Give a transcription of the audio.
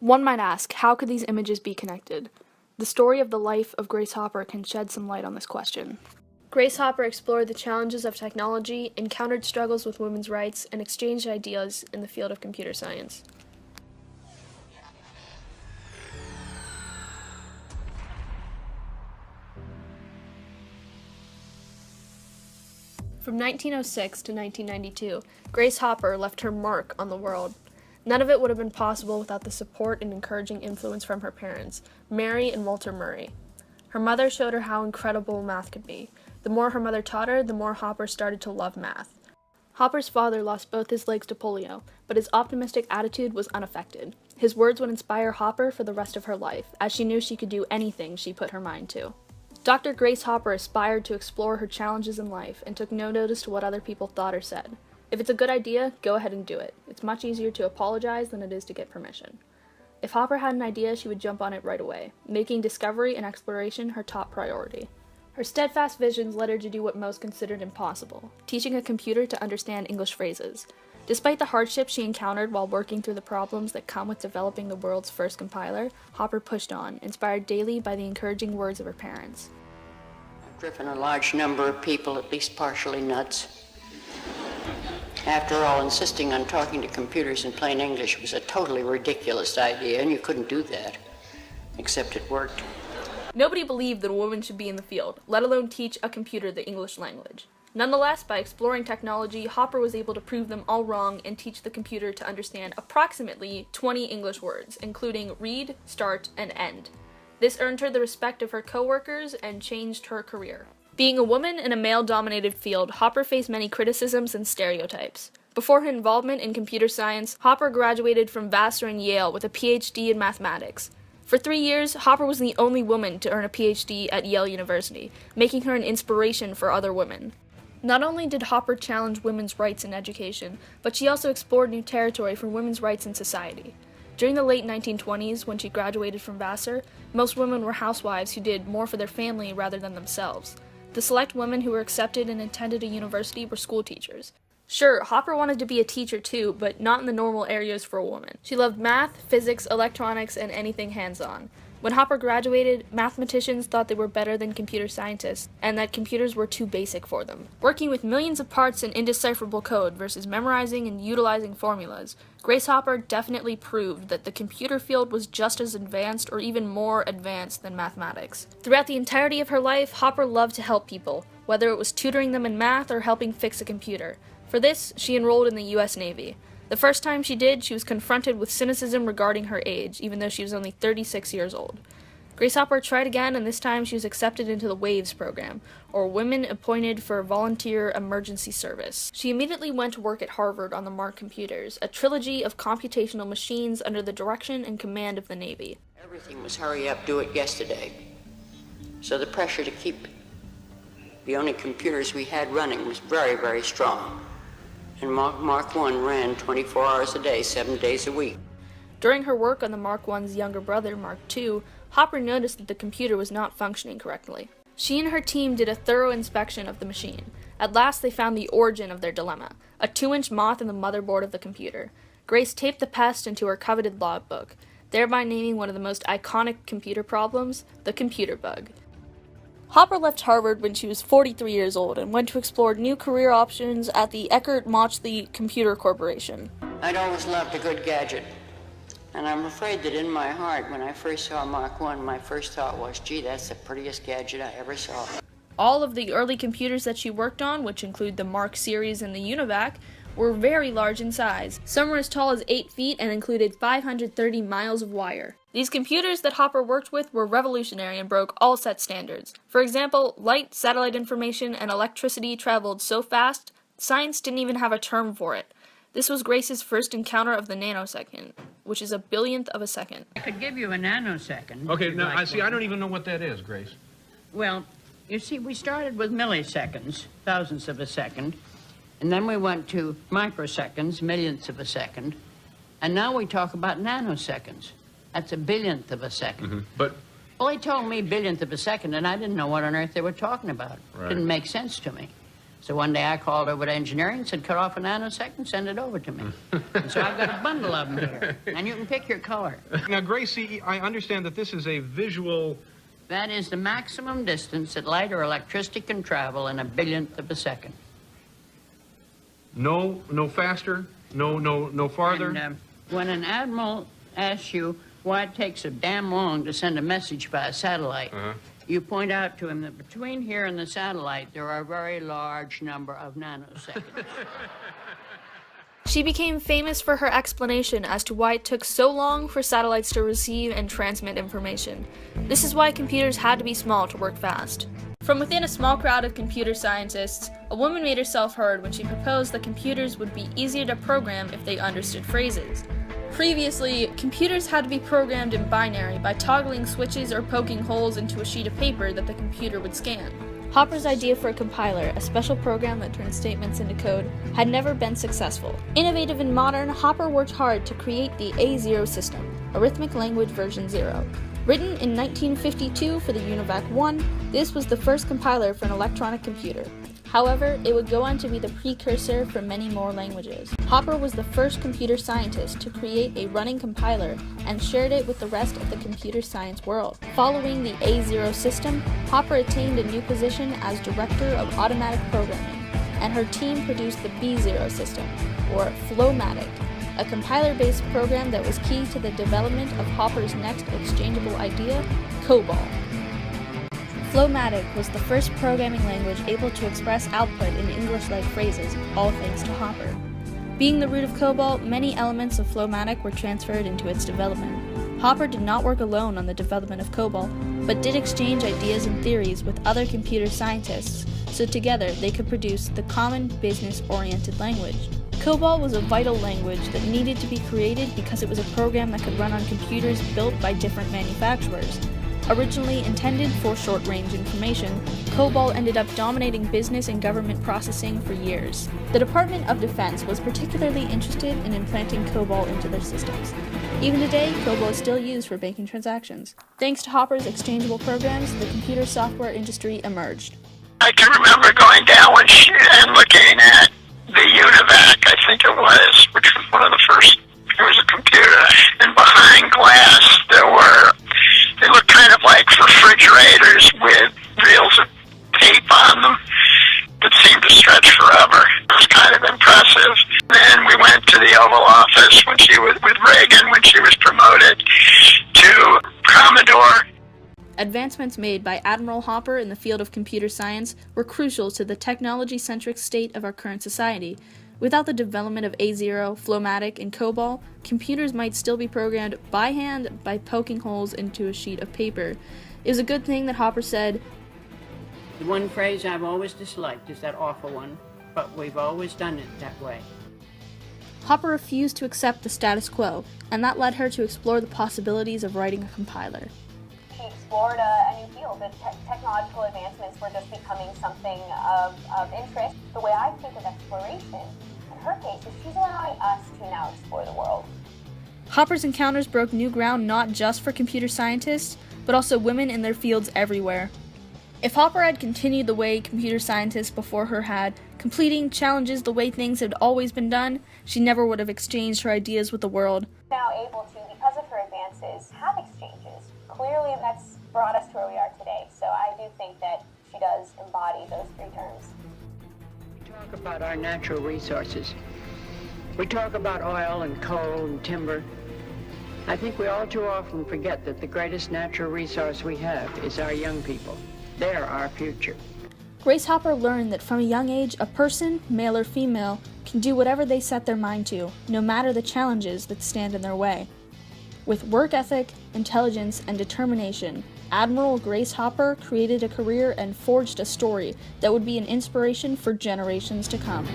One might ask, how could these images be connected? The story of the life of Grace Hopper can shed some light on this question. Grace Hopper explored the challenges of technology, encountered struggles with women's rights, and exchanged ideas in the field of computer science. From 1906 to 1992, Grace Hopper left her mark on the world. None of it would have been possible without the support and encouraging influence from her parents, Mary and Walter Murray. Her mother showed her how incredible math could be. The more her mother taught her, the more Hopper started to love math. Hopper's father lost both his legs to polio, but his optimistic attitude was unaffected. His words would inspire Hopper for the rest of her life, as she knew she could do anything she put her mind to. Dr. Grace Hopper aspired to explore her challenges in life and took no notice to what other people thought or said. If it's a good idea, go ahead and do it. It's much easier to apologize than it is to get permission. If Hopper had an idea, she would jump on it right away, making discovery and exploration her top priority. Her steadfast visions led her to do what most considered impossible, teaching a computer to understand English phrases. Despite the hardships she encountered while working through the problems that come with developing the world's first compiler, Hopper pushed on, inspired daily by the encouraging words of her parents. I've driven a large number of people at least partially nuts. After all, insisting on talking to computers in plain English was a totally ridiculous idea, and you couldn't do that, except it worked. Nobody believed that a woman should be in the field, let alone teach a computer the English language. Nonetheless, by exploring technology, Hopper was able to prove them all wrong and teach the computer to understand approximately 20 English words, including read, start, and end. This earned her the respect of her coworkers and changed her career. Being a woman in a male-dominated field, Hopper faced many criticisms and stereotypes. Before her involvement in computer science, Hopper graduated from Vassar and Yale with a PhD in mathematics. For 3 years, Hopper was the only woman to earn a PhD at Yale University, making her an inspiration for other women. Not only did Hopper challenge women's rights in education, but she also explored new territory for women's rights in society. During the late 1920s, when she graduated from Vassar, most women were housewives who did more for their family rather than themselves. The select women who were accepted and attended a university were school teachers. Sure, Hopper wanted to be a teacher too, but not in the normal areas for a woman. She loved math, physics, electronics, and anything hands-on. When Hopper graduated, mathematicians thought they were better than computer scientists, and that computers were too basic for them. Working with millions of parts and indecipherable code versus memorizing and utilizing formulas, Grace Hopper definitely proved that the computer field was just as advanced or even more advanced than mathematics. Throughout the entirety of her life, Hopper loved to help people, whether it was tutoring them in math or helping fix a computer. For this, she enrolled in the U.S. Navy. The first time she did, she was confronted with cynicism regarding her age, even though she was only 36 years old. Grace Hopper tried again, and this time she was accepted into the WAVES program, or Women Appointed for Volunteer Emergency Service. She immediately went to work at Harvard on the MARC computers, a trilogy of computational machines under the direction and command of the Navy. Everything was hurry up, do it yesterday. So the pressure to keep the only computers we had running was very, very strong. And Mark I ran 24 hours a day, 7 days a week. During her work on the Mark I's younger brother, Mark II, Hopper noticed that the computer was not functioning correctly. She and her team did a thorough inspection of the machine. At last, they found the origin of their dilemma, a 2-inch moth in the motherboard of the computer. Grace taped the pest into her coveted logbook, thereby naming one of the most iconic computer problems, the computer bug. Hopper left Harvard when she was 43 years old and went to explore new career options at the Eckert-Mauchly Computer Corporation. I'd always loved a good gadget. And I'm afraid that in my heart, when I first saw Mark I, my first thought was, gee, that's the prettiest gadget I ever saw. All of the early computers that she worked on, which include the MARC series and the UNIVAC, were very large in size. Some were as tall as 8 feet and included 530 miles of wire. These computers that Hopper worked with were revolutionary and broke all set standards. For example, light, satellite information, and electricity traveled so fast, science didn't even have a term for it. This was Grace's first encounter of the nanosecond, which is a billionth of a second. I could give you a nanosecond. Okay, now, I don't even know what that is, Grace. Well, you see, we started with milliseconds, thousandths of a second, and then we went to microseconds, millionths of a second, and now we talk about nanoseconds. That's a billionth of a second. Mm-hmm. But... Well, they told me billionth of a second, and I didn't know what on earth they were talking about. Right. Didn't make sense to me. So one day I called over to engineering and said, cut off a nanosecond, send it over to me. And so I've got a bundle of them here, and you can pick your color. Now, Gracie, I understand that this is a visual... That is the maximum distance that light or electricity can travel in a billionth of a second. No faster? No farther? And when an admiral asks you why it takes so damn long to send a message by a satellite, you point out to him that between here and the satellite, there are a very large number of nanoseconds. She became famous for her explanation as to why it took so long for satellites to receive and transmit information. This is why computers had to be small to work fast. From within a small crowd of computer scientists, a woman made herself heard when she proposed that computers would be easier to program if they understood phrases. Previously, computers had to be programmed in binary by toggling switches or poking holes into a sheet of paper that the computer would scan. Hopper's idea for a compiler, a special program that turns statements into code, had never been successful. Innovative and modern, Hopper worked hard to create the A0 system, Arithmetic Language Version 0. Written in 1952 for the UNIVAC 1, this was the first compiler for an electronic computer. However, it would go on to be the precursor for many more languages. Hopper was the first computer scientist to create a running compiler and shared it with the rest of the computer science world. Following the A0 system, Hopper attained a new position as Director of Automatic Programming, and her team produced the B0 system, or Flowmatic, a compiler-based program that was key to the development of Hopper's next exchangeable idea, COBOL. Flowmatic was the first programming language able to express output in English-like phrases, all thanks to Hopper. Being the root of COBOL, many elements of Flowmatic were transferred into its development. Hopper did not work alone on the development of COBOL, but did exchange ideas and theories with other computer scientists, so together they could produce the common business-oriented language. COBOL was a vital language that needed to be created because it was a program that could run on computers built by different manufacturers. Originally intended for short-range information, COBOL ended up dominating business and government processing for years. The Department of Defense was particularly interested in implanting COBOL into their systems. Even today, COBOL is still used for banking transactions. Thanks to Hopper's exchangeable programs, the computer software industry emerged. I can remember going down and looking at the UNIVAC, I think it was, which was one of the first. It was a computer, and behind glass they looked kind of like refrigerators with reels of tape on them that seemed to stretch forever. It was kind of impressive. Then we went to the Oval Office with Reagan when she was promoted to Commodore. Advancements made by Admiral Hopper in the field of computer science were crucial to the technology-centric state of our current society. Without the development of A0, Flowmatic, and COBOL, computers might still be programmed by hand by poking holes into a sheet of paper. It was a good thing that Hopper said, The one phrase I've always disliked is that awful one, but we've always done it that way. Hopper refused to accept the status quo, and that led her to explore the possibilities of writing a compiler. She explored a new field. The technological advancements were just becoming something of interest. The way I think of exploration, in her case, is she's allowing us to now explore the world. Hopper's encounters broke new ground not just for computer scientists, but also women in their fields everywhere. If Hopper had continued the way computer scientists before her had, completing challenges the way things had always been done, she never would have exchanged her ideas with the world. Now able to, because of her advances, have exchanges. Clearly that's brought us to where we are today, so I do think that she does embody those three terms. We talk about our natural resources. We talk about oil and coal and timber. I think we all too often forget that the greatest natural resource we have is our young people. They're our future. Grace Hopper learned that from a young age, a person, male or female, can do whatever they set their mind to, no matter the challenges that stand in their way. With work ethic, intelligence, and determination, Admiral Grace Hopper created a career and forged a story that would be an inspiration for generations to come.